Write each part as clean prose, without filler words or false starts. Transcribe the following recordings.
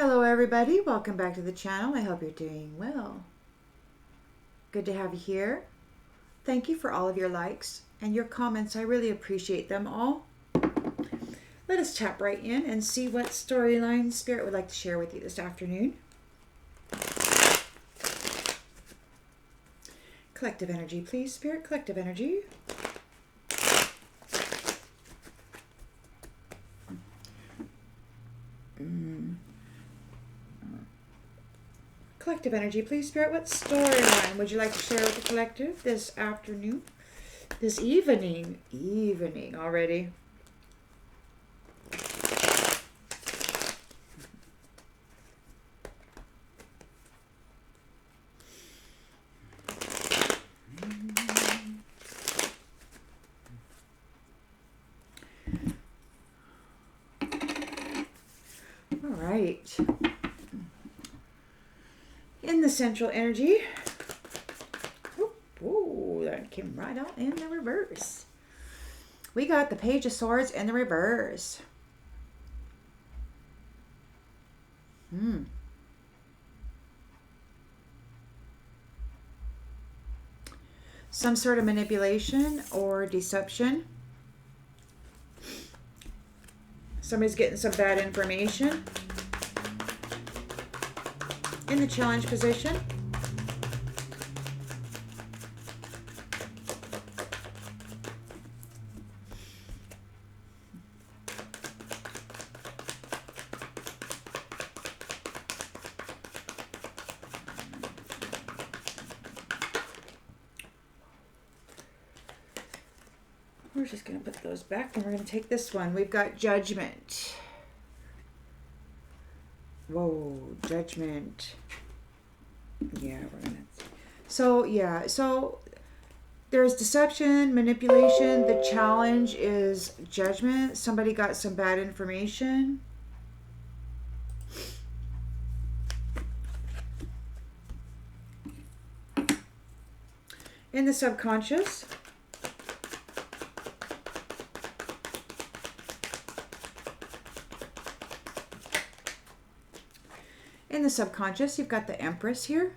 Hello everybody, welcome back to the channel. I hope you're doing well. Good to have you here. Thank you for all of your likes and your comments. I really appreciate them all. Let us tap right in and see what storyline Spirit would like to share with you this afternoon. Collective energy, please, Spirit. Collective energy. Collective energy, please, Spirit. What storyline would you like to share with the collective this afternoon? This evening already. All right. In the central energy. Oh, that came right out in the reverse. We got the Page of Swords in the reverse. Some sort of manipulation or deception. Somebody's getting some bad information. In the challenge position. We're just going to put those back and we're going to take this one. We've got Judgment. Whoa, Judgment. Yeah, we're going to... So there's deception, manipulation. The challenge is Judgment. Somebody got some bad information. In the subconscious. In the subconscious, you've got the Empress here.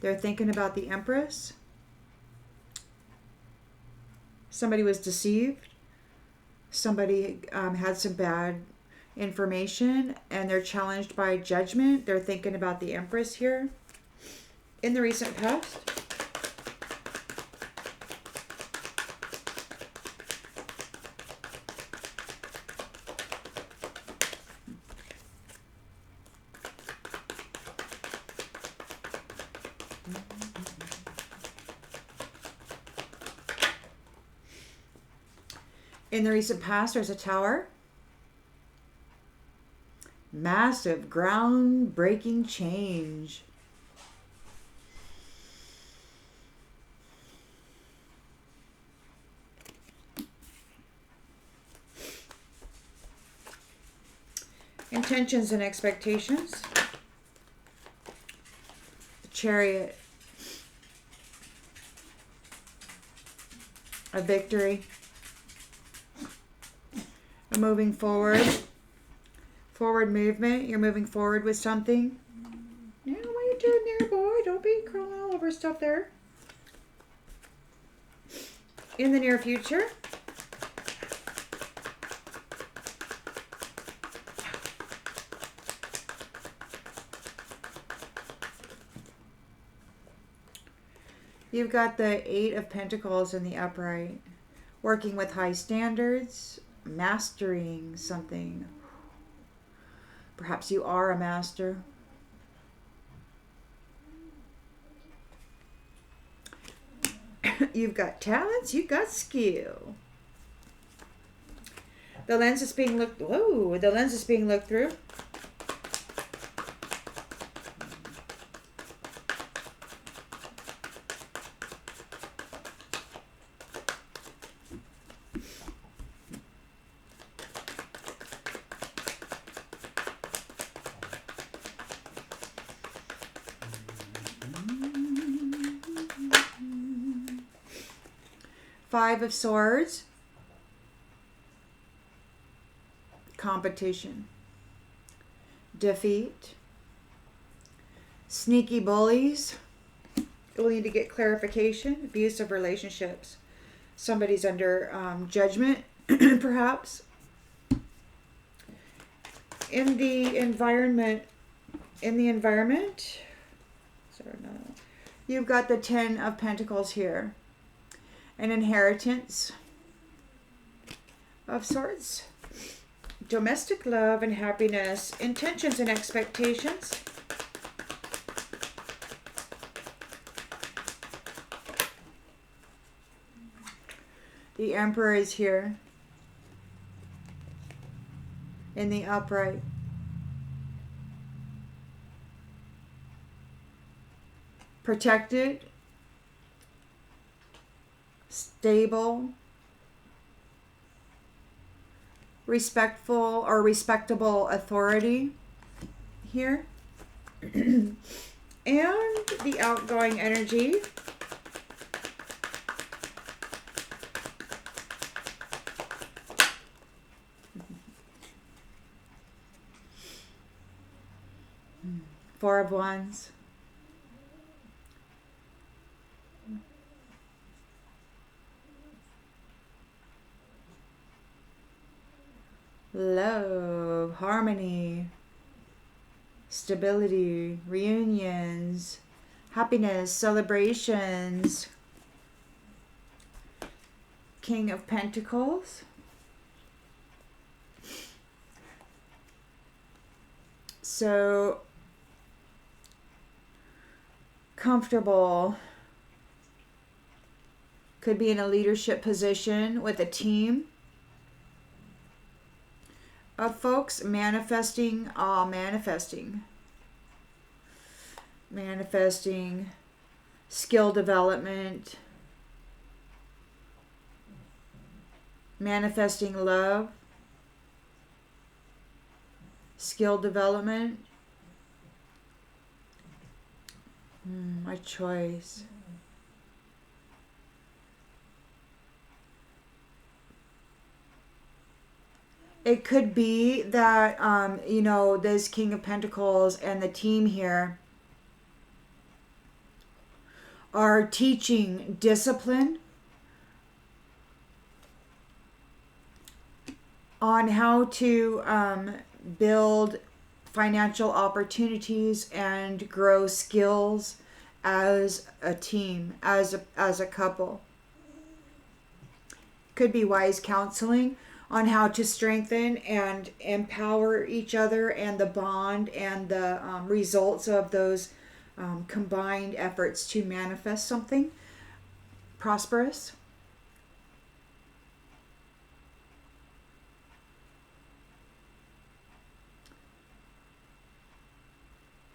They're thinking about the Empress. Somebody was deceived. Somebody had some bad information and they're challenged by Judgment. They're thinking about the Empress here. In the recent past. In the recent past, there's a Tower. Massive, groundbreaking change. Intentions and expectations. The Chariot. A victory. A moving forward. Forward movement. You're moving forward with something. Yeah, what are you doing there, boy? Don't be crawling all over stuff there. In the near future. You've got the Eight of Pentacles in the upright. Working with high standards. Mastering something. Perhaps you are a master. You've got talents. You've got skill. The lens is being looked... Whoa! The lens is being looked through. Five of Swords. competition, defeat, sneaky bullies. We'll need to get clarification, abusive relationships. Somebody's under judgment, perhaps. In the environment, sorry, no. You've got the 10 of Pentacles here. An inheritance of sorts. Domestic love and happiness. Intentions and expectations. The Emperor is here. In the upright. Protected. Stable. Respectful or respectable authority here. And the outgoing energy. Four of Wands. Love, harmony, stability, reunions, happiness, celebrations. King of Pentacles. So comfortable. Could be in a leadership position with a team of folks. Manifesting skill development, manifesting love, skill development. My choice. It could be that, this King of Pentacles and the team here are teaching discipline on how to build financial opportunities and grow skills as a team, as a couple. Could be wise counseling on how to strengthen and empower each other and the bond and the results of those combined efforts to manifest something prosperous.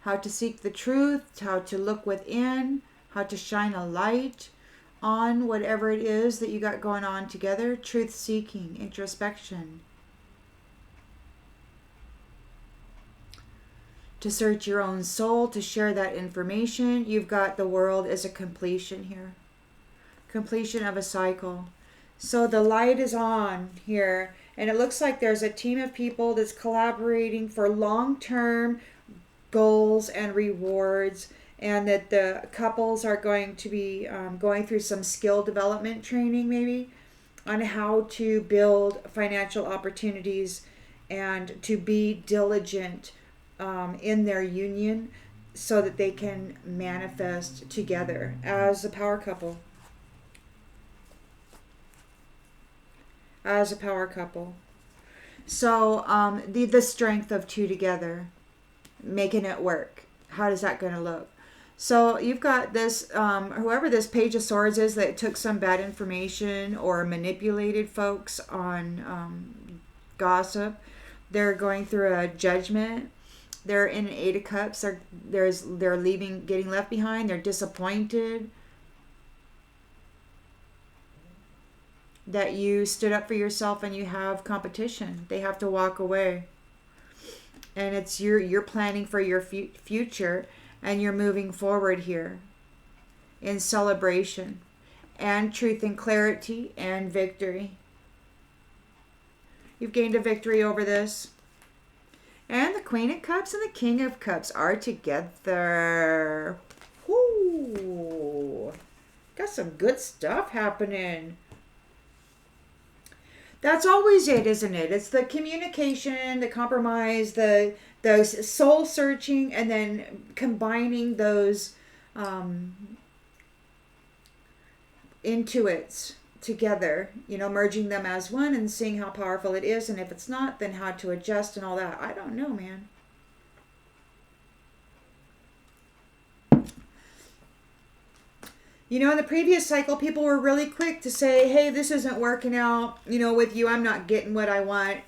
How to seek the truth, how to look within, how to shine a light on whatever it is that you got going on together. Truth seeking, introspection. To search your own soul, to share that information. You've got the world as a completion here. Completion of a cycle. So the light is on here, and it looks like there's a team of people that's collaborating for long-term goals and rewards, and that the couples are going to be going through some skill development training maybe on how to build financial opportunities and to be diligent in their union so that they can manifest together as a power couple. As a power couple. So the strength of two together, making it work. How does that going to look? So you've got this, whoever this Page of Swords is that took some bad information or manipulated folks on gossip. They're going through a judgment. They're in an Eight of Cups. They're leaving, getting left behind. They're disappointed that you stood up for yourself and you have competition. They have to walk away. And it's you're planning for your future, and you're moving forward here in celebration and truth and clarity and victory. You've gained a victory over this. And the Queen of Cups and the King of Cups are together. Whoo! Got some good stuff happening. That's always it, isn't it? It's the communication, the compromise, those soul searching, and then combining those intuits together, you know, merging them as one and seeing how powerful it is. And if it's not, then how to adjust and all that. I don't know, man. You know, in the previous cycle, people were really quick to say, hey, this isn't working out, you know, with you. I'm not getting what I want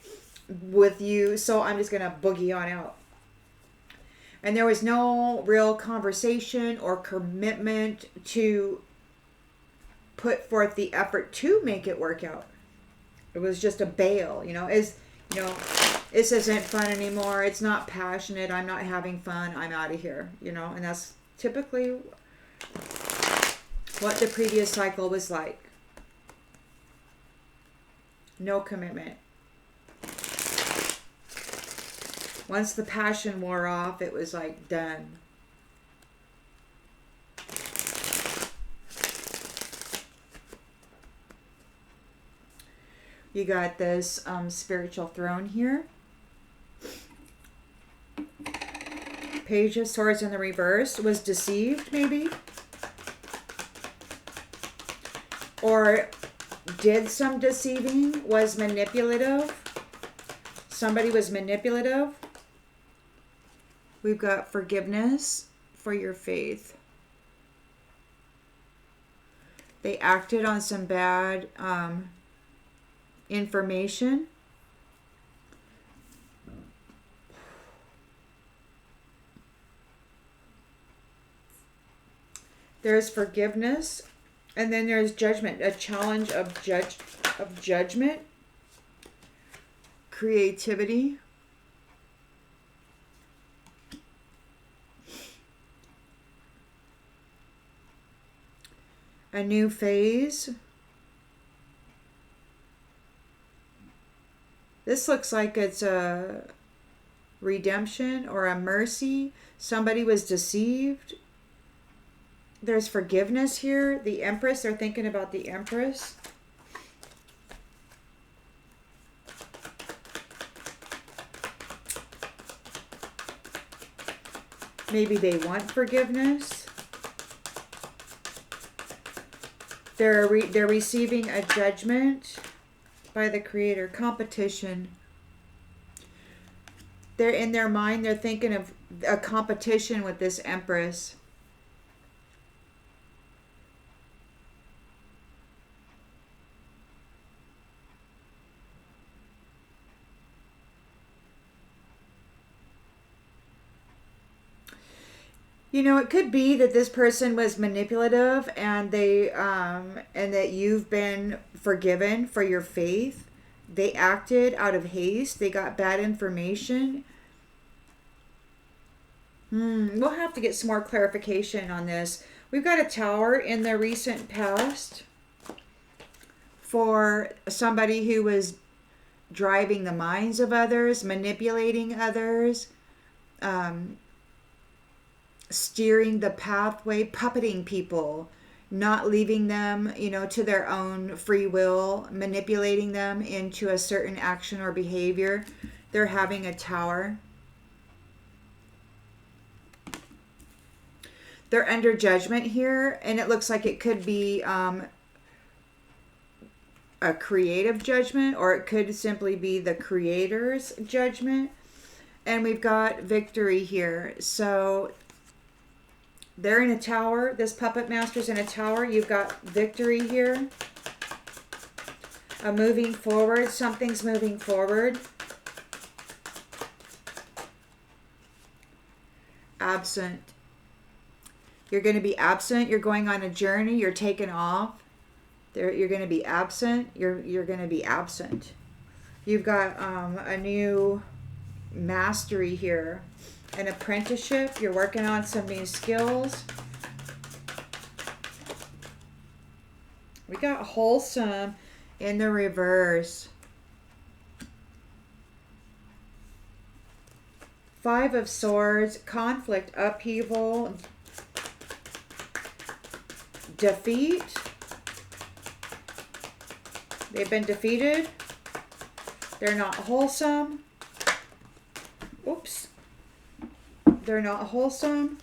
with you, so I'm just going to boogie on out. And there was no real conversation or commitment to put forth the effort to make it work out. It was just a bail, you know, this isn't fun anymore. It's not passionate. I'm not having fun. I'm out of here, you know, and that's typically what the previous cycle was like. No commitment. Once the passion wore off, it was like done. You got this spiritual throne here. Page of Swords in the reverse. Was deceived, maybe. Or did some deceiving. Was manipulative. Somebody was manipulative. We've got forgiveness for your faith. They acted on some bad information. There's forgiveness, and then there's judgment, a challenge of judgment, creativity, a new phase. This looks like it's a redemption or a mercy. Somebody was deceived. There's forgiveness here. The Empress, they're thinking about the Empress. Maybe they want forgiveness. They're receiving a judgment by the Creator. Competition. They're in their mind, they're thinking of a competition with this Empress. You know, it could be that this person was manipulative and they and that you've been forgiven for your faith. They acted out of haste. They got bad information. We'll have to get some more clarification on this. We've got a Tower in the recent past for somebody who was driving the minds of others, manipulating others, steering the pathway, puppeting people, not leaving them, you know, to their own free will, manipulating them into a certain action or behavior. They're having a Tower. They're under judgment here, and it looks like it could be a creative judgment, or it could simply be the Creator's judgment. And we've got victory here. So they're in a Tower. This puppet master's in a Tower. You've got victory here. Moving forward. Something's moving forward. Absent. You're going to be absent. You're going on a journey. You're taking off. You're going to be absent. You're going to be absent. You've got a new mastery here. An apprenticeship. You're working on some new skills. We got wholesome in the reverse. Five of Swords, conflict, upheaval, defeat. They've been defeated. They're not wholesome. Oops. They're not wholesome.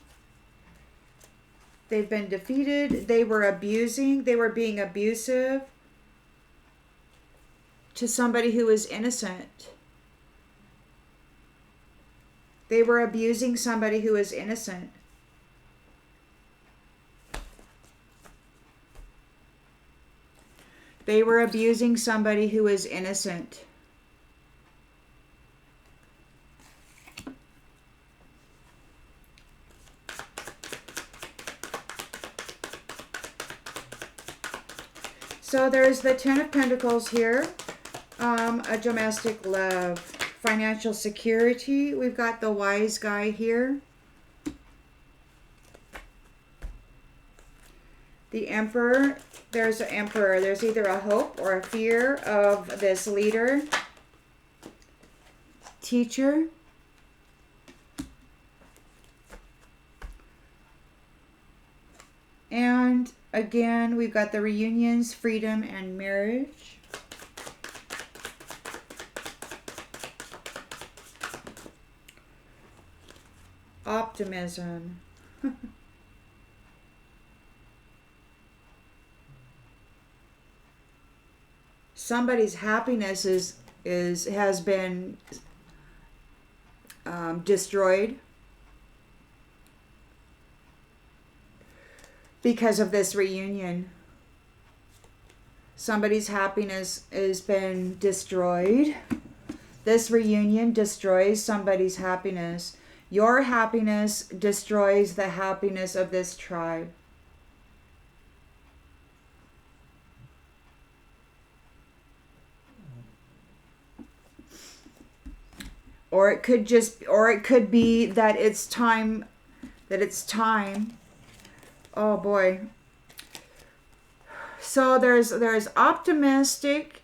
They've been defeated. They were being abusive to somebody who is innocent. They were abusing somebody who is innocent. They were abusing somebody who is innocent. So there's the Ten of Pentacles here. A domestic love. Financial security. We've got the Wise Guy here. The Emperor. There's an Emperor. There's either a hope or a fear of this leader. Teacher. And again, we've got the reunions, freedom, and marriage. Optimism. Somebody's happiness has been destroyed because of this reunion. Somebody's happiness has been destroyed. This reunion destroys somebody's happiness. Your happiness destroys the happiness of this tribe. Or it could be that it's time. Oh boy. So there's optimistic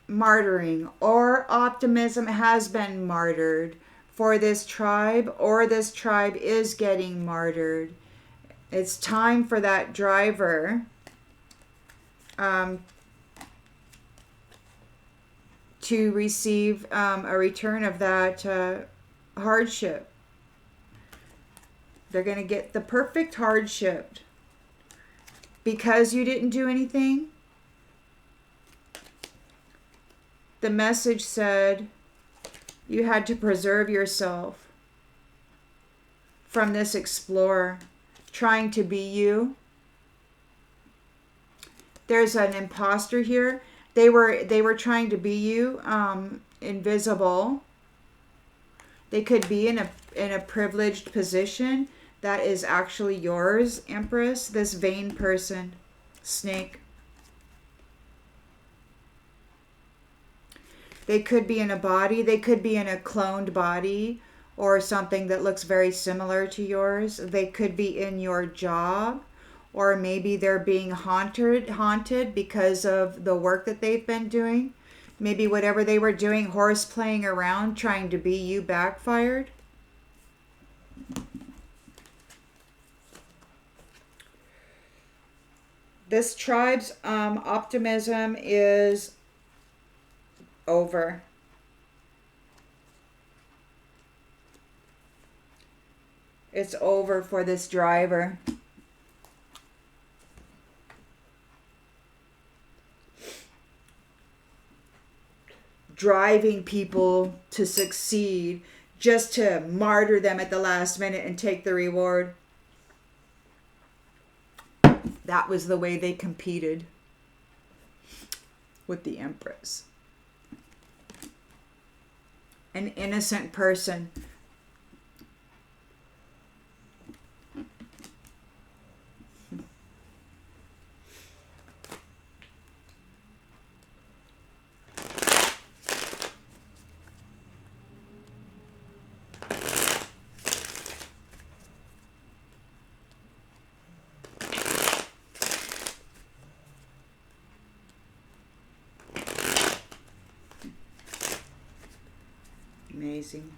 martyring, or optimism has been martyred for this tribe, or this tribe is getting martyred. It's time for that driver to receive a return of that hardship. They're going to get the perfect hardship. Because you didn't do anything, the message said you had to preserve yourself from this explorer trying to be you. There's an imposter here. They were trying to be you, invisible. They could be in a privileged position that is actually yours, Empress. This vain person, snake. They could be in a body. They could be in a cloned body or something that looks very similar to yours. They could be in your job, or maybe they're being haunted because of the work that they've been doing. Maybe whatever they were doing, horse playing around, trying to be you, backfired. This tribe's optimism is over. It's over for this driver. Driving people to succeed just to martyr them at the last minute and take the reward. That was the way they competed with the Empress. An innocent person. Amazing.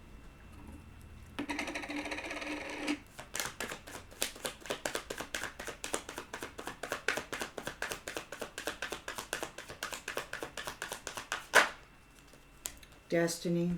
Destiny.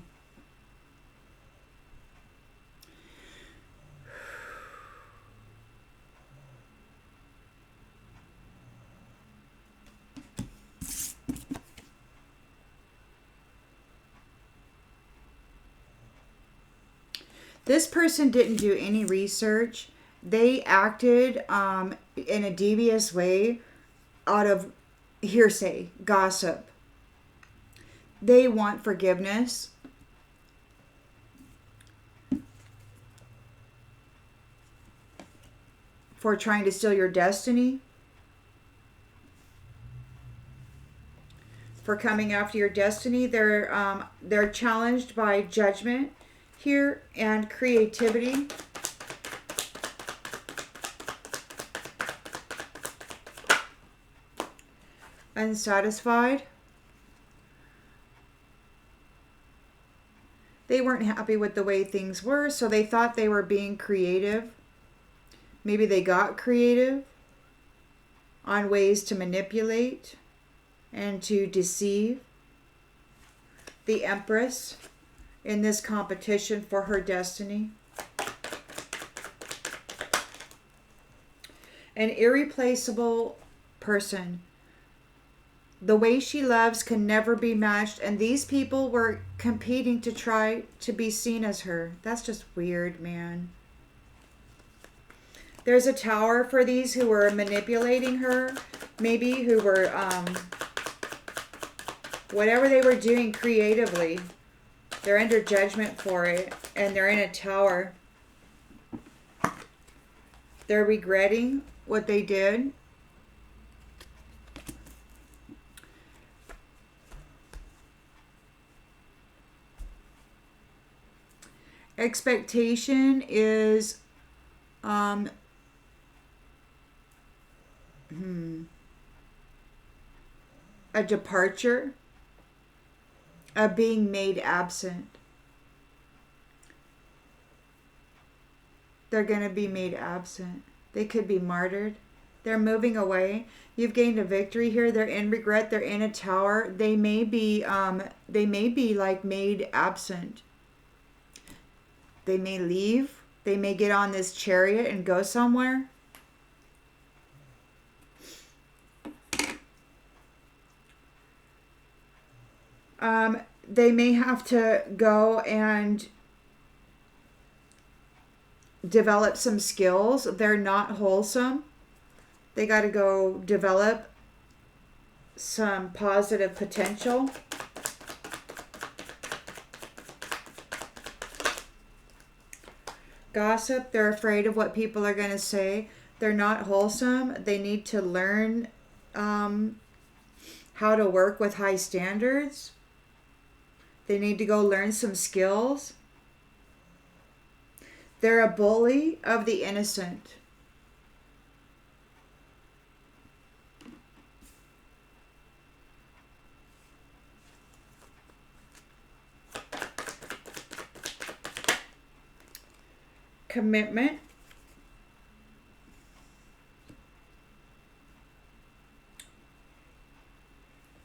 This person didn't do any research. They acted in a devious way out of hearsay, gossip. They want forgiveness. For trying to steal your destiny. For coming after your destiny. They're challenged by judgment here and creativity. Unsatisfied. They weren't happy with the way things were, so they thought they were being creative. Maybe they got creative on ways to manipulate and to deceive the Empress in this competition for her destiny. An irreplaceable person. The way she loves can never be matched, and these people were competing to try to be seen as her. That's just weird, man. There's a tower for these who were manipulating her, maybe who were, whatever they were doing creatively, they're under judgment for it, and they're in a tower. They're regretting what they did. Expectation is a departure, a being made absent. They're going to be made absent. They could be martyred. They're moving away. You've gained a victory here. They're in regret. They're in a tower. They may be like made absent. They may leave. They may get on this chariot and go somewhere. They may have to go and develop some skills. They're not wholesome. They got to go develop some positive potential. Gossip, they're afraid of what people are going to say. They're not wholesome. They need to learn how to work with high standards. They need to go learn some skills. They're a bully of the innocent. Commitment.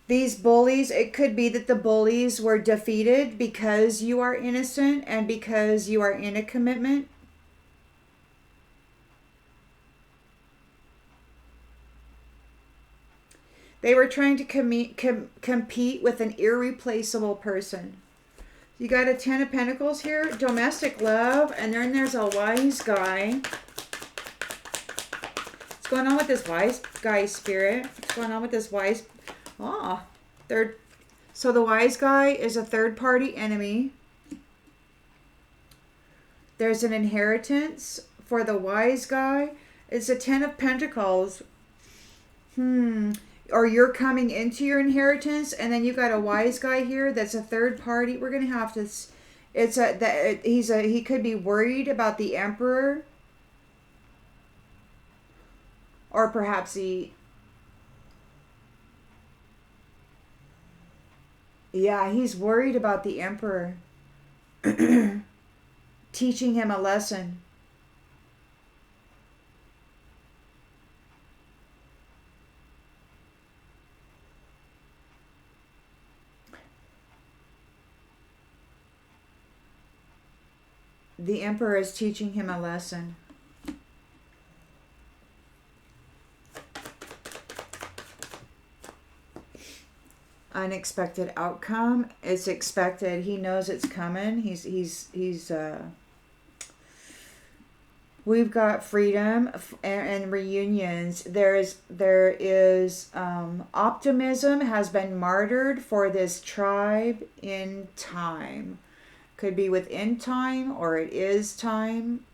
These bullies, it could be that the bullies were defeated because you are innocent and because you are in a commitment. They were trying to compete with an irreplaceable person. You got a 10 of Pentacles here, domestic love, and then there's a wise guy. What's going on with this wise guy spirit? What's going on with this wise... So the wise guy is a third-party enemy. There's an inheritance for the wise guy. It's a 10 of Pentacles. Or you're coming into your inheritance, and then you got a wise guy here that's a third party. We're gonna have to. He could be worried about the Emperor, or perhaps he's worried about the Emperor. teaching him a lesson. The Emperor is teaching him a lesson. Unexpected outcome. It's expected. He knows it's coming. We've got freedom and reunions. There is optimism has been martyred for this tribe in time. Could be within time, or it is time.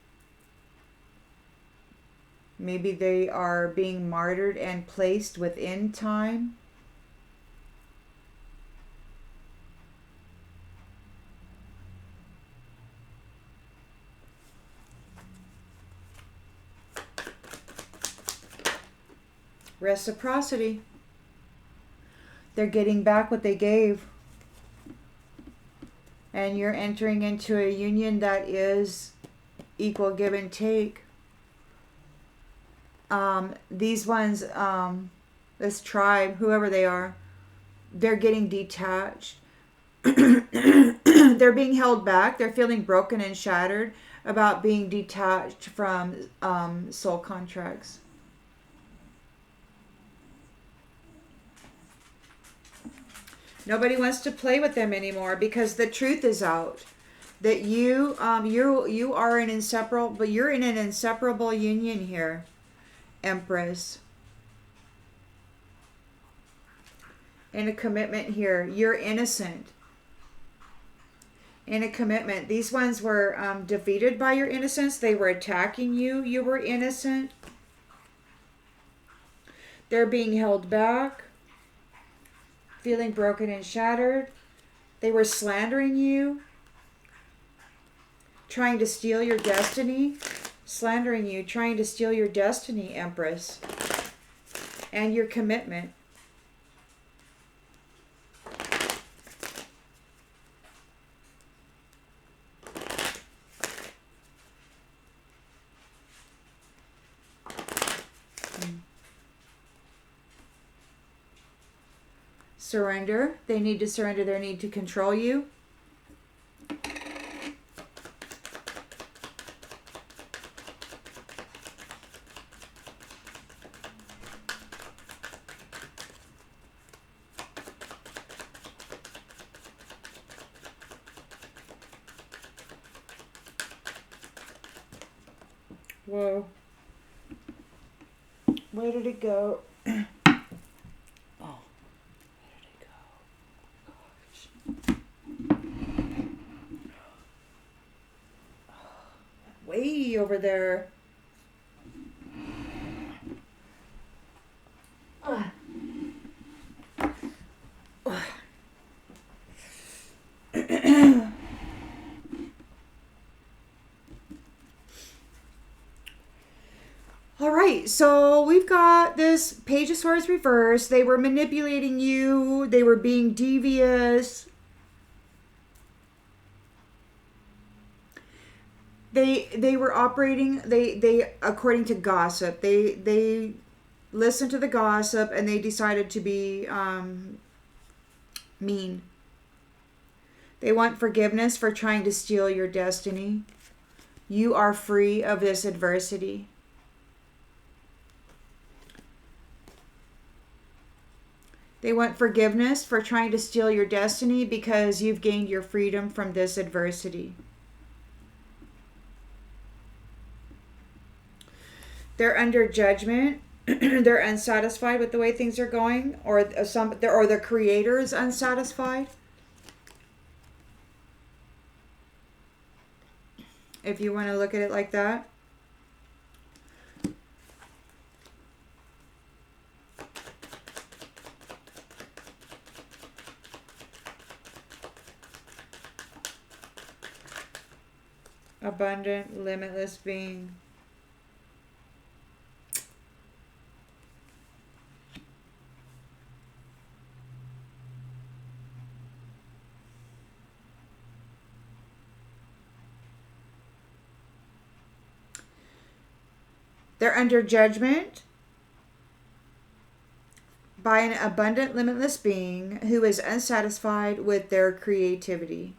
Maybe they are being martyred and placed within time. Reciprocity. They're getting back what they gave. And you're entering into a union that is equal give and take. These ones, this tribe, whoever they are, they're getting detached. They're being held back. They're feeling broken and shattered about being detached from soul contracts. Nobody wants to play with them anymore because the truth is out. That you are an inseparable, but you're in an inseparable union here, Empress. In a commitment here, you're innocent. In a commitment, these ones were defeated by your innocence. They were attacking you. You were innocent. They're being held back, feeling broken and shattered. They were slandering you, trying to steal your destiny. Slandering you, trying to steal your destiny, Empress. And your commitment. Surrender. They need to surrender their need to control you. Whoa. Where did it go? Way over there. All right, so we've got this Page of Swords reversed. They were manipulating you. They were being devious. They were operating. They according to gossip. They listened to the gossip and they decided to be mean. They want forgiveness for trying to steal your destiny. You are free of this adversity. They want forgiveness for trying to steal your destiny because you've gained your freedom from this adversity. They're under judgment. They're unsatisfied with the way things are going, or the creator is unsatisfied. If you want to look at it like that. Abundant, limitless being. They're under judgment by an abundant, limitless being who is unsatisfied with their creativity.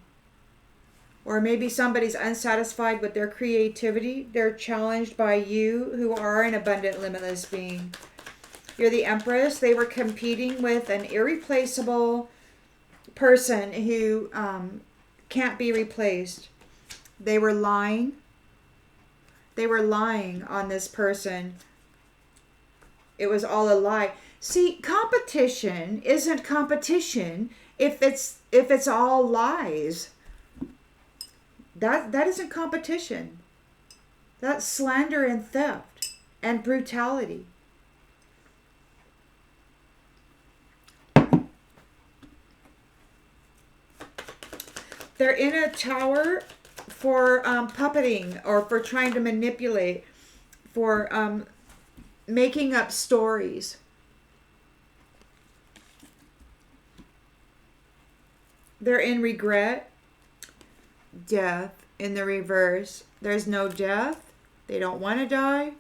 Or maybe somebody's unsatisfied with their creativity. They're challenged by you who are an abundant, limitless being. You're the Empress. They were competing with an irreplaceable person who can't be replaced. They were lying. They were lying on this person. It was all a lie. See, competition isn't competition if it's all lies. That isn't competition. That's slander and theft and brutality. They're in a tower for puppeting or for trying to manipulate, for making up stories. They're in regret, death in the reverse. There's no death. They don't want to die.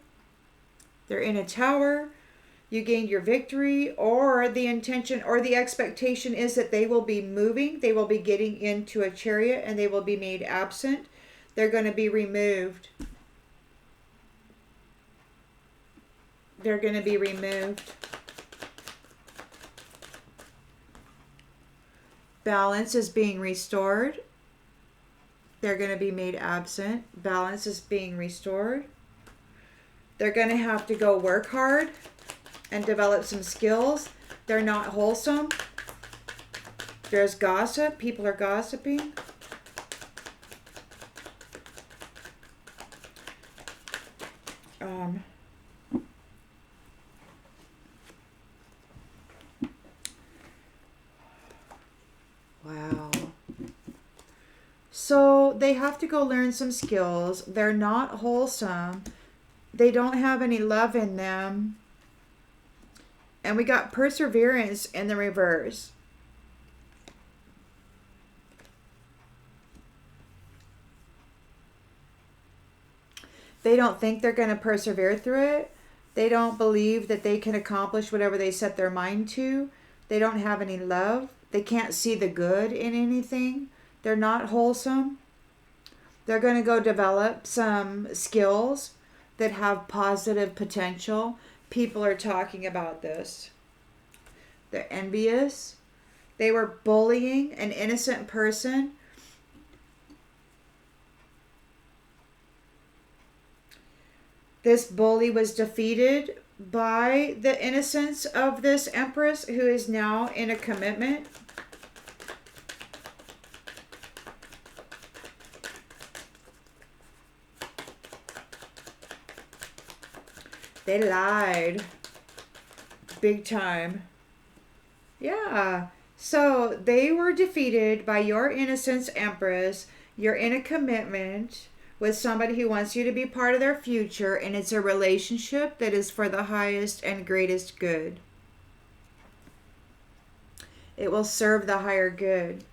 They're in a tower. You gained your victory, or the intention or the expectation is that they will be moving. They will be getting into a chariot and they will be made absent. They're going to be removed. They're going to be removed. Balance is being restored. They're going to be made absent. Balance is being restored. They're going to have to go work hard and develop some skills. They're not wholesome. There's gossip. People are gossiping. Wow. So they have to go learn some skills. They're not wholesome. They don't have any love in them. And we got perseverance in the reverse. They don't think they're going to persevere through it. They don't believe that they can accomplish whatever they set their mind to. They don't have any love. They can't see the good in anything. They're not wholesome. They're going to go develop some skills that have positive potential. People are talking about this. They're envious. They were bullying an innocent person. This bully was defeated by the innocence of this Empress who is now in a commitment. They lied. Big time. Yeah. So they were defeated by your innocence, Empress. You're in a commitment with somebody who wants you to be part of their future, and it's a relationship that is for the highest and greatest good. It will serve the higher good.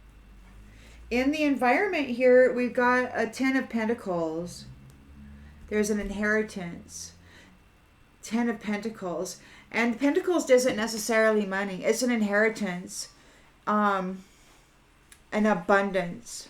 In the environment here, we've got a 10 of Pentacles. There's an inheritance. 10 of Pentacles. And Pentacles isn't necessarily money. It's an inheritance. An abundance.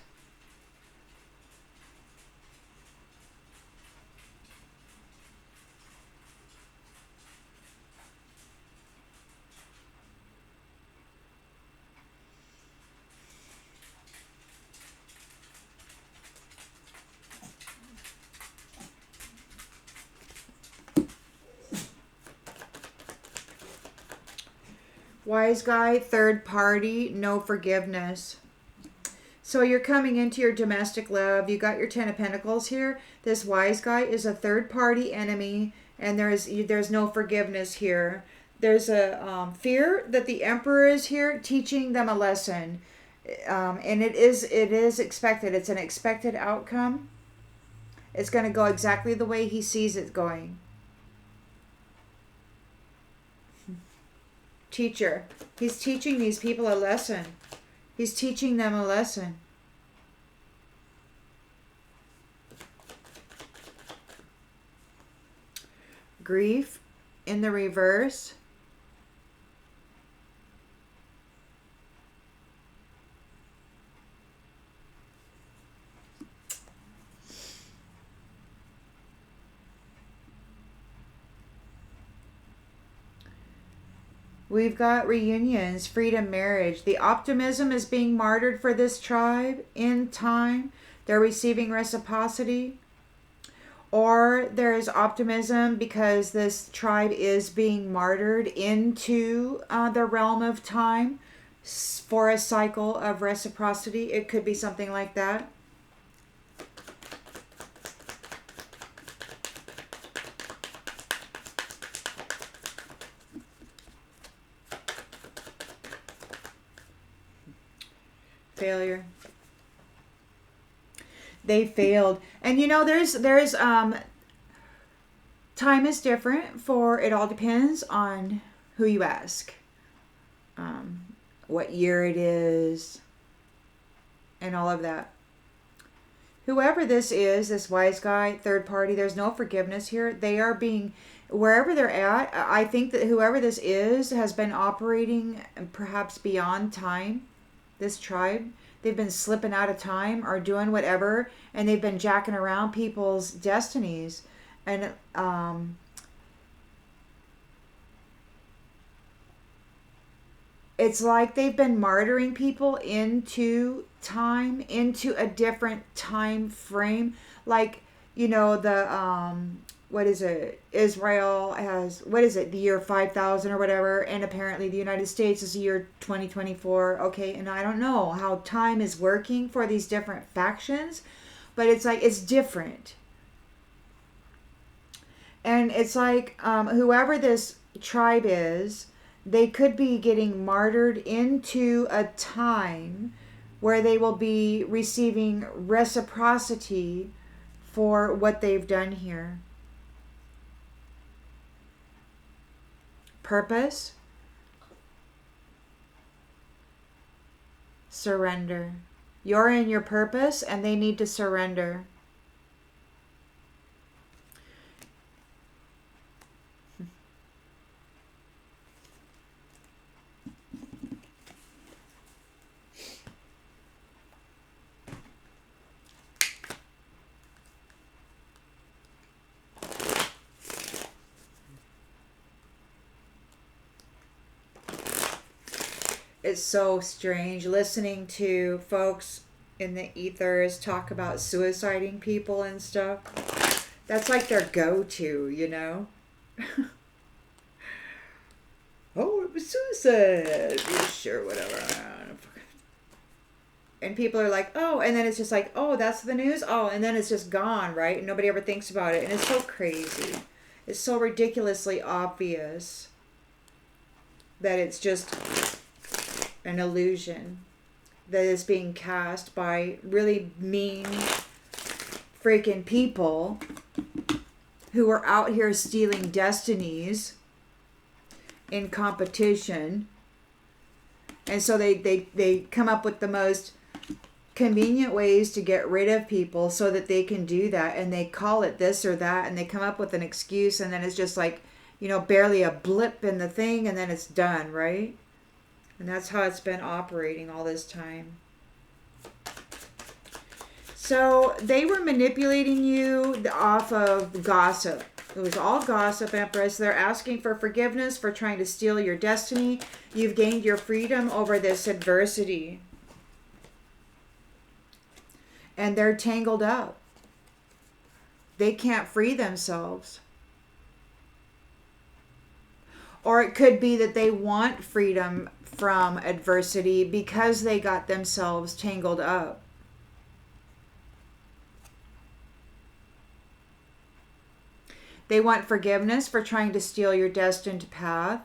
Wise guy, third party, no forgiveness. So you're coming into your domestic love. You got your 10 of Pentacles here. This wise guy is a third party enemy, and there's no forgiveness here. There's a fear that the Emperor is here teaching them a lesson, and it is expected. It's an expected outcome. It's going to go exactly the way he sees it going. Teacher. He's teaching these people a lesson. He's teaching them a lesson. grief in the reverse. We've got reunions, freedom, marriage. The optimism is being martyred for this tribe in time. They're receiving reciprocity. Or there is optimism because this tribe is being martyred into the realm of time for a cycle of reciprocity. It could be something like that. Failure. They failed. And you know, there's time is different for, it all depends on who you ask. What year it is and all of that. Whoever this is, this wise guy, third party, there's no forgiveness here. They are being, wherever they're at, I think that whoever this is has been operating perhaps beyond time. This tribe, they've been slipping out of time or doing whatever, and they've been jacking around people's destinies. And it's like they've been martyring people into time, into a different time frame. Like, you know, the what is it? Israel has, what is it? The year 5000 or whatever, and apparently the United States is the year 2024. Okay, and I don't know how time is working for these different factions, but it's like it's different. And it's like whoever this tribe is, they could be getting martyred into a time where they will be receiving reciprocity for what they've done here. Purpose, surrender. You're in your purpose and they need to surrender. It's so strange listening to folks in the ethers talk about suiciding people and stuff. That's like their go-to, you know? Oh, it was suicide. Yeah, sure, whatever. And people are like, oh, and then it's just like, oh, that's the news? Oh, and then it's just gone, right? And nobody ever thinks about it. And it's so crazy. It's so ridiculously obvious that it's just an illusion that is being cast by really mean freaking people who are out here stealing destinies in competition. And so they come up with the most convenient ways to get rid of people so that they can do that, and they call it this or that, and they come up with an excuse, and then it's just like, you know, barely a blip in the thing, and then it's done, right? And that's how it's been operating all this time. So they were manipulating you off of gossip. It was all gossip, Empress. They're asking for forgiveness for trying to steal your destiny. You've gained your freedom over this adversity. And they're tangled up. They can't free themselves. Or it could be that they want freedom from adversity because they got themselves tangled up. They want forgiveness for trying to steal your destined path.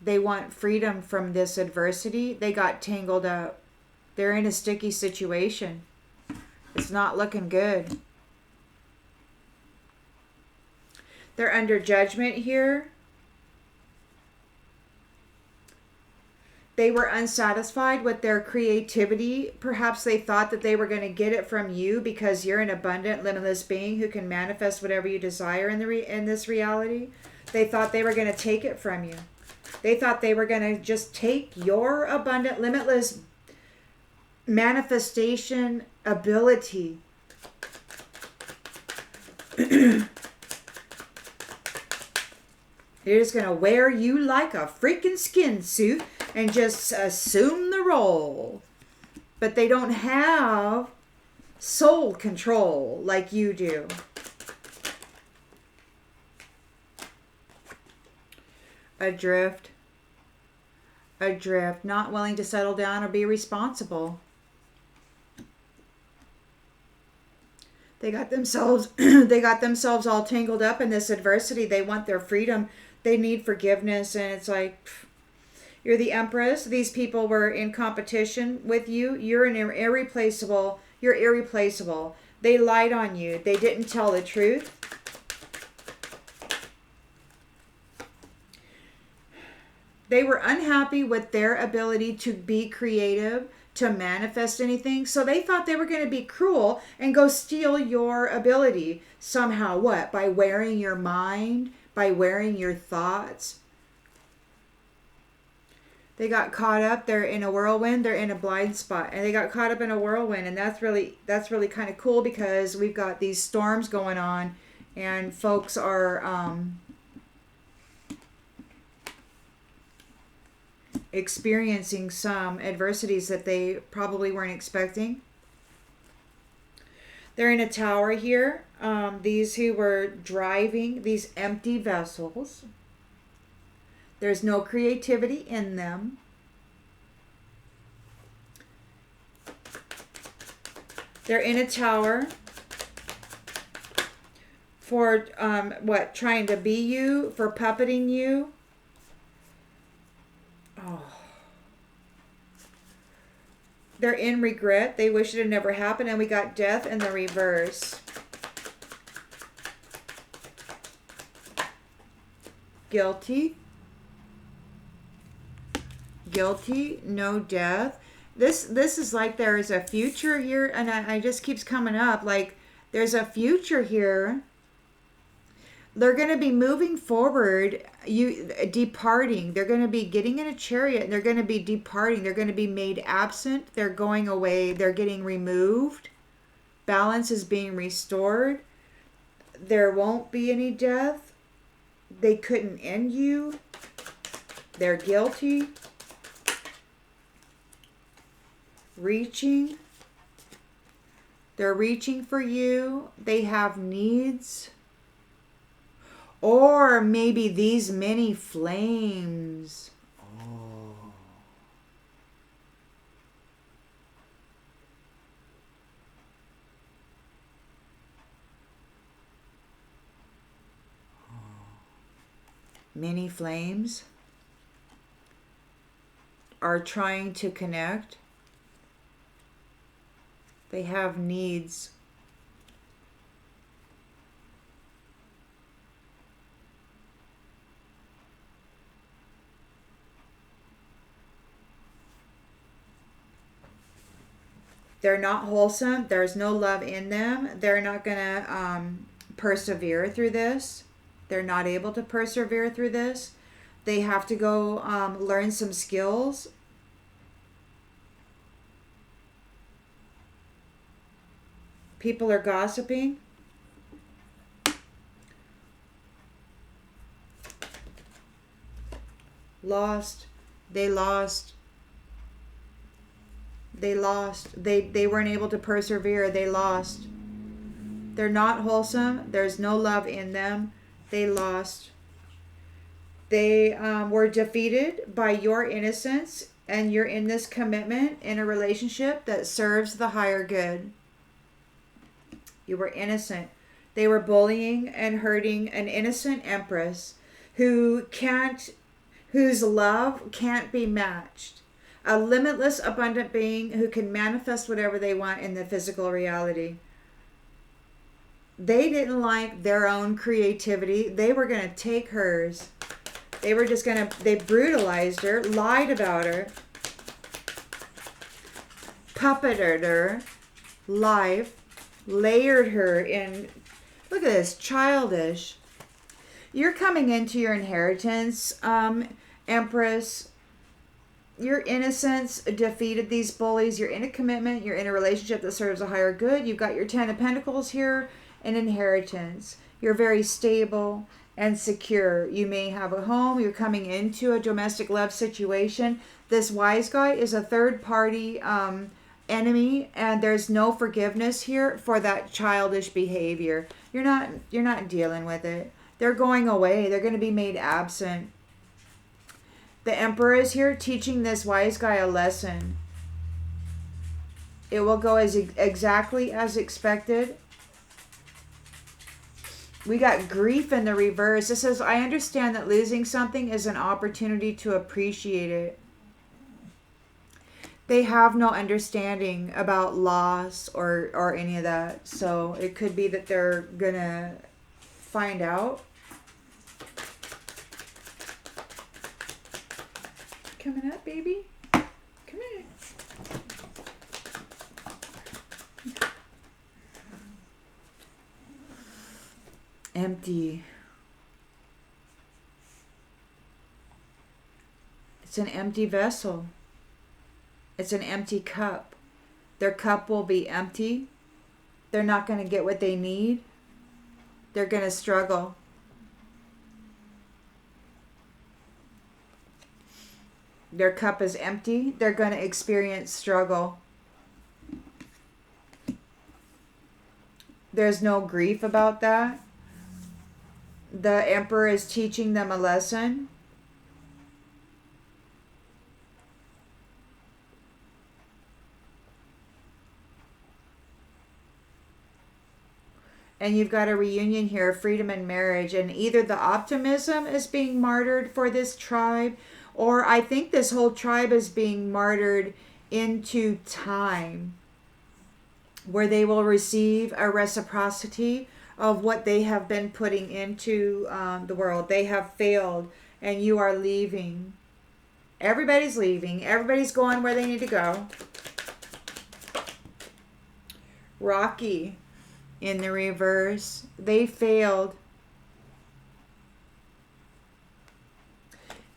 They want freedom from this adversity. They got tangled up. They're in a sticky situation. It's not looking good. They're under judgment here. They were unsatisfied with their creativity. Perhaps they thought that they were going to get it from you because you're an abundant, limitless being who can manifest whatever you desire in this reality. They thought they were going to take it from you. They thought they were going to just take your abundant, limitless manifestation ability. They're just going to wear you like a freaking skin suit and just assume the role. But they don't have soul control like you do. Adrift, not willing to settle down or be responsible. They got themselves all tangled up in this adversity. They want their freedom. They need forgiveness, and it's like, you're the Empress. These people were in competition with you. You're irreplaceable. You're irreplaceable. They lied on you. They didn't tell the truth. They were unhappy with their ability to be creative, to manifest anything. So they thought they were going to be cruel and go steal your ability somehow. What? By wearing your mind, by wearing your thoughts. They got caught up. They're in a whirlwind. They're in a blind spot, and they got caught up in a whirlwind. And that's really kind of cool because we've got these storms going on, and folks are experiencing some adversities that they probably weren't expecting. They're in a tower here. These who were driving these empty vessels. There's no creativity in them. They're in a tower for trying to be you, for puppeting you. Oh. They're in regret. They wish it had never happened, and we got death in the reverse. Guilty. Guilty, no death. This is like there is a future here, and I just keeps coming up like there's a future here. They're going to be moving forward, departing. They're going to be getting in a chariot, and they're going to be departing. They're going to be made absent. They're going away. They're getting removed. Balance is being restored. There won't be any death. They couldn't end you. They're guilty. Reaching. They're reaching for you. They have needs. Or maybe these many flames. Oh. Many flames are trying to connect. They have needs. They're not wholesome. There's no love in them. They're not going to persevere through this. They're not able to persevere through this. They have to go learn some skills. People are gossiping. Lost. They lost. They lost. They weren't able to persevere. They lost. They're not wholesome. There's no love in them. They lost. They were defeated by your innocence, and you're in this commitment in a relationship that serves the higher good. You were innocent. They were bullying and hurting an innocent empress whose love can't be matched. A limitless, abundant being who can manifest whatever they want in the physical reality. They didn't like their own creativity. They were going to take hers. They brutalized her, lied about her. puppeted her life, layered her in, look at this, childish. You're coming into your inheritance, Empress. Your innocence defeated these bullies. You're in a commitment. You're in a relationship that serves a higher good. You've got your 10 of Pentacles here, an inheritance. You're very stable and secure. You may have a home. You're coming into a domestic love situation. This wise guy is a third party enemy, and there's no forgiveness here for that childish behavior. You're not dealing with it. They're going away. They're going to be made absent. The Emperor is here teaching this wise guy a lesson. It will go exactly as expected. We got grief in the reverse. It says, I understand that losing something is an opportunity to appreciate it. They have no understanding about loss or any of that. So it could be that they're going to find out. Coming up, baby. Come here. Empty. It's an empty vessel. It's an empty cup. Their cup will be empty. They're not going to get what they need. They're going to struggle. Their cup is empty. They're going to experience struggle. There's no grief about that. The Emperor is teaching them a lesson. And you've got a reunion here, freedom and marriage. And either the optimism is being martyred for this tribe, or I think this whole tribe is being martyred into time, where they will receive a reciprocity of what they have been putting into the world. They have failed, and you are leaving. Everybody's leaving. Everybody's going where they need to go. Rocky in the reverse. They failed.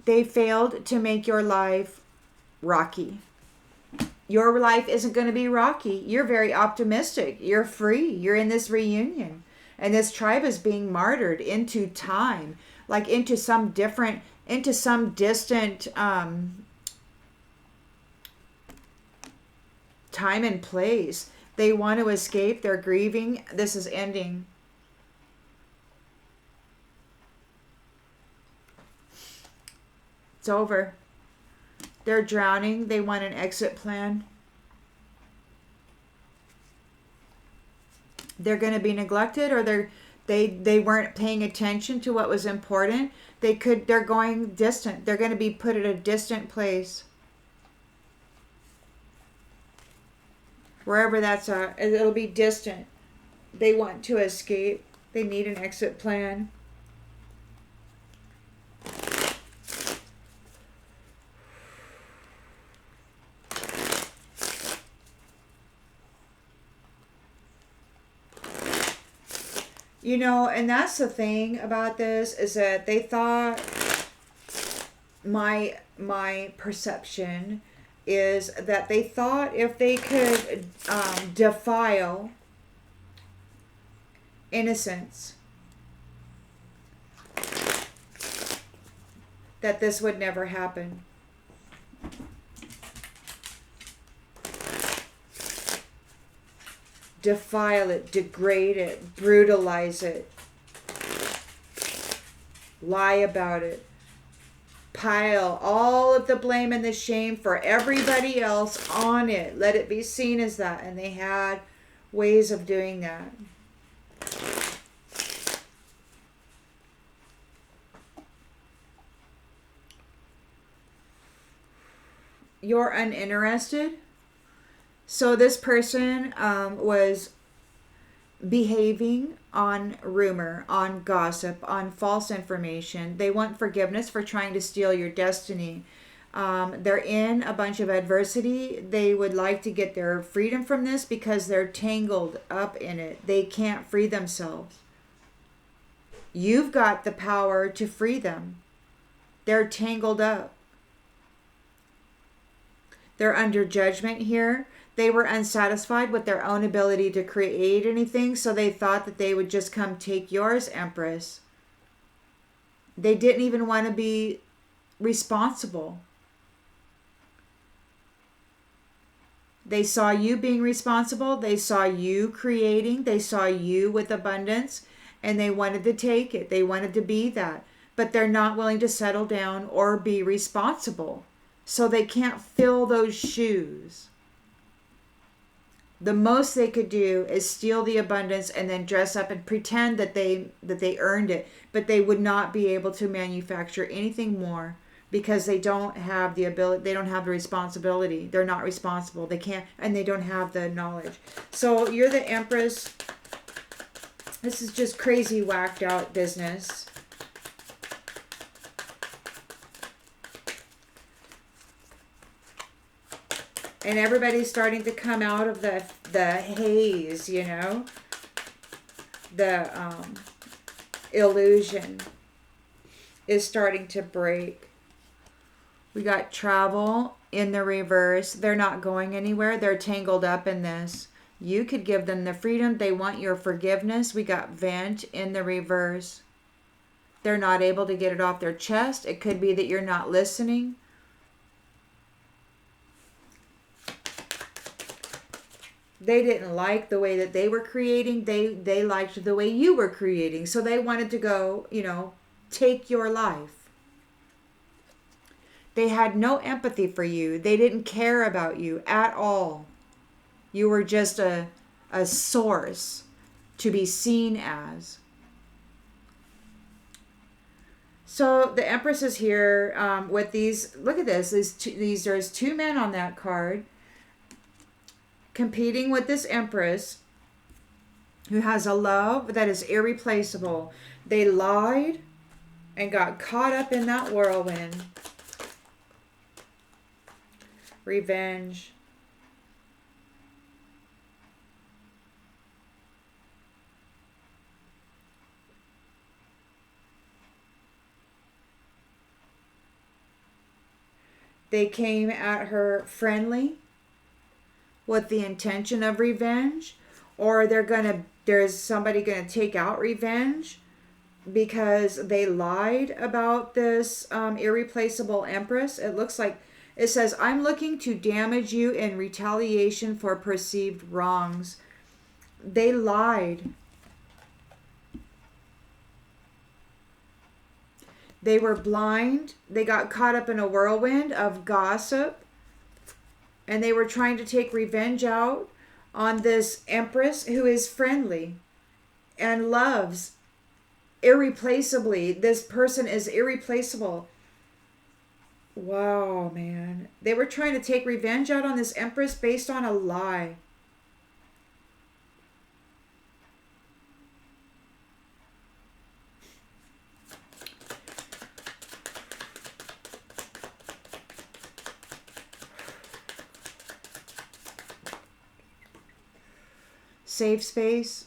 They failed to make your life rocky. Your life isn't going to be rocky. You're very optimistic. You're free. You're in this reunion. And this tribe is being martyred into time, like into some distant time and place. They want to escape. They're grieving. This is ending. It's over. They're drowning. They want an exit plan. They're going to be neglected, or they weren't paying attention to what was important. They're going distant. They're going to be put at a distant place. Wherever that's at, it'll be distant. They want to escape. They need an exit plan. You know, and that's the thing about this, is that they thought, my perception is that they thought if they could defile innocence, that this would never happen. Defile it, degrade it, brutalize it, lie about it, pile all of the blame and the shame for everybody else on it. Let it be seen as that. And they had ways of doing that. You're uninterested. So this person was behaving on rumor, on gossip, on false information. They want forgiveness for trying to steal your destiny. They're in a bunch of adversity. They would like to get their freedom from this because they're tangled up in it. They can't free themselves. You've got the power to free them. They're tangled up. They're under judgment here. They were unsatisfied with their own ability to create anything, so they thought that they would just come take yours, Empress. They didn't even want to be responsible. They saw you being responsible. They saw you creating. They saw you with abundance, and they wanted to take it. They wanted to be that, but they're not willing to settle down or be responsible. So they can't fill those shoes. The most they could do is steal the abundance and then dress up and pretend that they earned it, but they would not be able to manufacture anything more because they don't have the ability, they don't have the responsibility. They're not responsible. They can't, and they don't have the knowledge. So you're the Empress. This is just crazy whacked out business. And everybody's starting to come out of the haze, you know, the illusion is starting to break. We got travel in the reverse. They're not going anywhere. They're tangled up in this. You could give them the freedom. They want your forgiveness. We got vent in the reverse. They're not able to get it off their chest. It could be that you're not listening. They didn't like the way that they were creating. They liked the way you were creating. So they wanted to go, you know, take your life. They had no empathy for you. They didn't care about you at all. You were just a source to be seen as. So the Empress is here with these. Look at this. There's two men on that card competing with this Empress who has a love that is irreplaceable. They lied and got caught up in that whirlwind. Revenge. They came at her friendly with the intention of revenge, or there's somebody gonna take out revenge because they lied about this irreplaceable Empress. It looks like it says, I'm looking to damage you in retaliation for perceived wrongs. They lied. They were blind. They got caught up in a whirlwind of gossip. And they were trying to take revenge out on this Empress who is friendly and loves irreplaceably. This person is irreplaceable. Wow, man. They were trying to take revenge out on this Empress based on a lie. Safe space.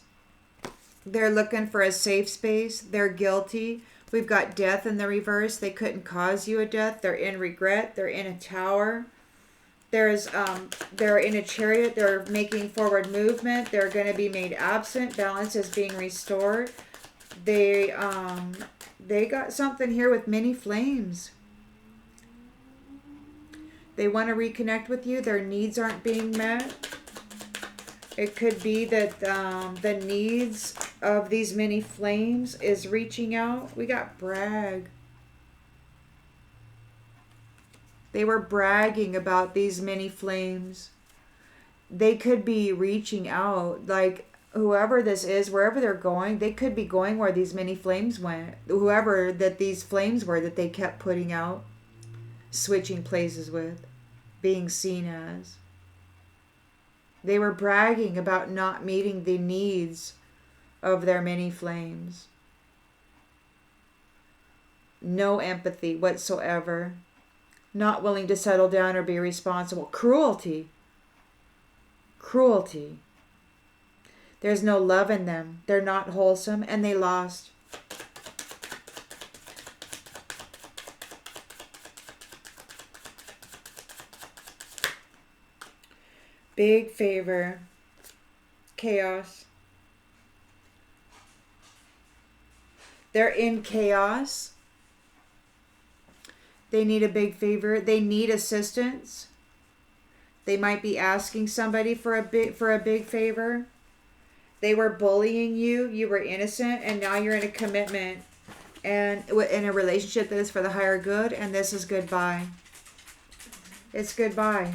They're looking for a safe space. They're guilty. We've got death in the reverse. They couldn't cause you a death. They're in regret. They're in a tower. They're in a chariot. They're making forward movement. They're going to be made absent. Balance is being restored. They got something here with many flames. They want to reconnect with you. Their needs aren't being met. It could be that the needs of these many flames is reaching out. We got brag. They were bragging about these many flames. They could be reaching out, like whoever this is, wherever they're going, they could be going where these many flames went. Whoever that these flames were that they kept putting out, switching places with, being seen as. They were bragging about not meeting the needs of their many flames. No empathy whatsoever. not willing to settle down or be responsible. Cruelty. Cruelty. There's no love in them. They're not wholesome, and they lost. Big favor. Chaos. They're in chaos. They need a big favor. They need assistance. They might be asking somebody for a big favor. They were bullying you. You were innocent, and now you're in a commitment and in a relationship that is for the higher good, and this is goodbye. It's goodbye.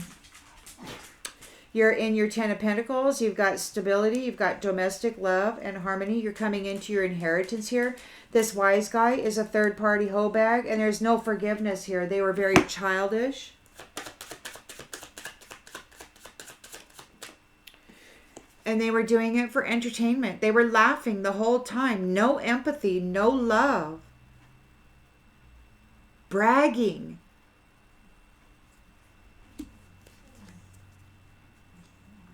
You're in your 10 of Pentacles. You've got stability. You've got domestic love and harmony. You're coming into your inheritance here. This wise guy is a third-party hoe bag, and there's no forgiveness here. They were very childish. And they were doing it for entertainment. They were laughing the whole time. No empathy, no love. Bragging.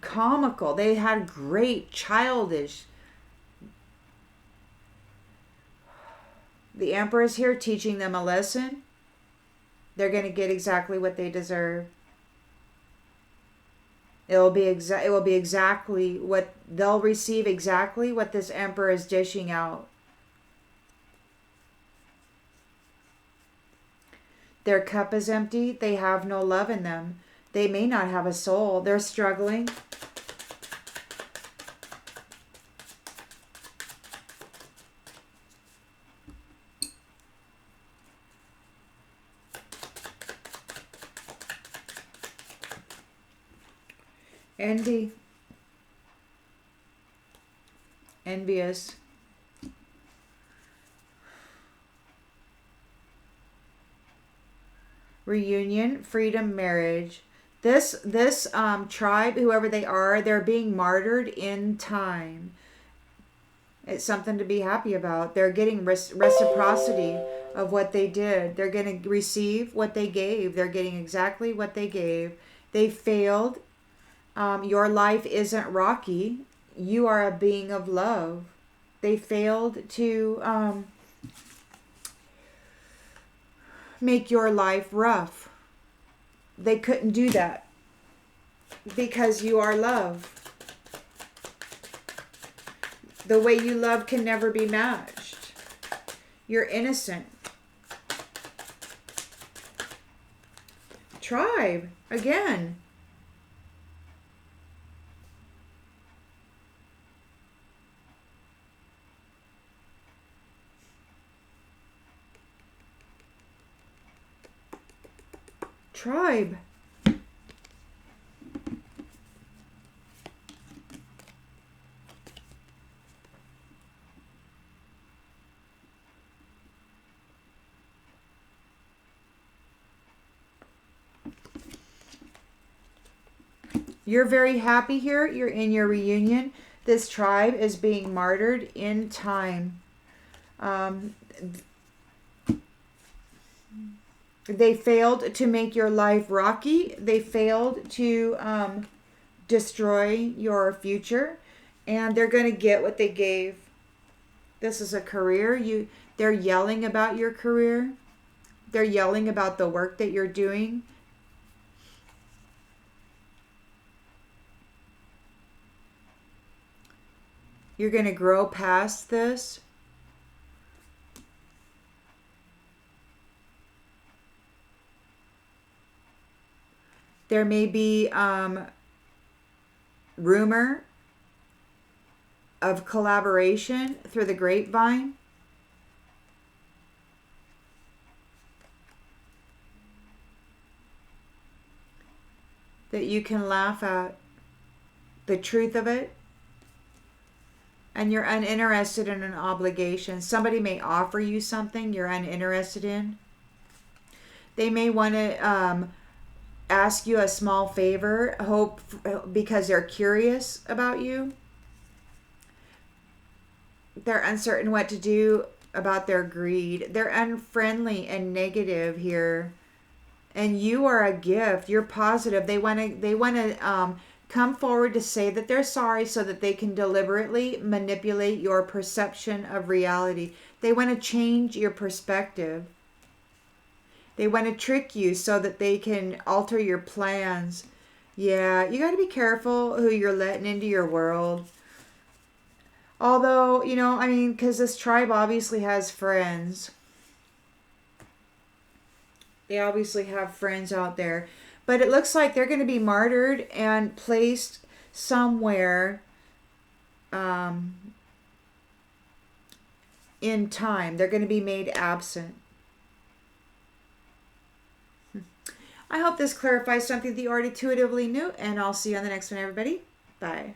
Comical. They had great childish. The Emperor is here teaching them a lesson. They're going to get exactly what they deserve. It will be exactly what they'll receive, exactly what this Emperor is dishing out. Their cup is empty. They have no love in them. They may not have a soul. They're struggling. Envy. Envious. Reunion, freedom, marriage. This tribe, whoever they are, they're being martyred in time. It's something to be happy about. They're getting reciprocity of what they did. They're going to receive what they gave. They're getting exactly what they gave. They failed. Your life isn't rocky. You are a being of love. They failed to make your life rough. They couldn't do that because you are love. The way you love can never be matched. You're innocent. Tribe, again. Tribe. You're very happy here. You're in your reunion. This tribe is being martyred in time. They failed to make your life rocky. They failed to destroy your future. And they're going to get what they gave. This is a career. They're yelling about your career. They're yelling about the work that you're doing. You're going to grow past this. There may be rumor of collaboration through the grapevine. That you can laugh at the truth of it. And you're uninterested in an obligation. Somebody may offer you something you're uninterested in. They may want to ask you a small favor, because they're curious about you. They're uncertain what to do about their greed. They're unfriendly and negative here. And you are a gift. You're positive. They want to come forward to say that they're sorry so that they can deliberately manipulate your perception of reality. They want to change your perspective. They want to trick you so that they can alter your plans. Yeah, you got to be careful who you're letting into your world. Although, I mean, because this tribe obviously has friends. They obviously have friends out there. But it looks like they're going to be martyred and placed somewhere in time. They're going to be made absent. I hope this clarifies something that you already intuitively knew, and I'll see you on the next one, everybody. Bye.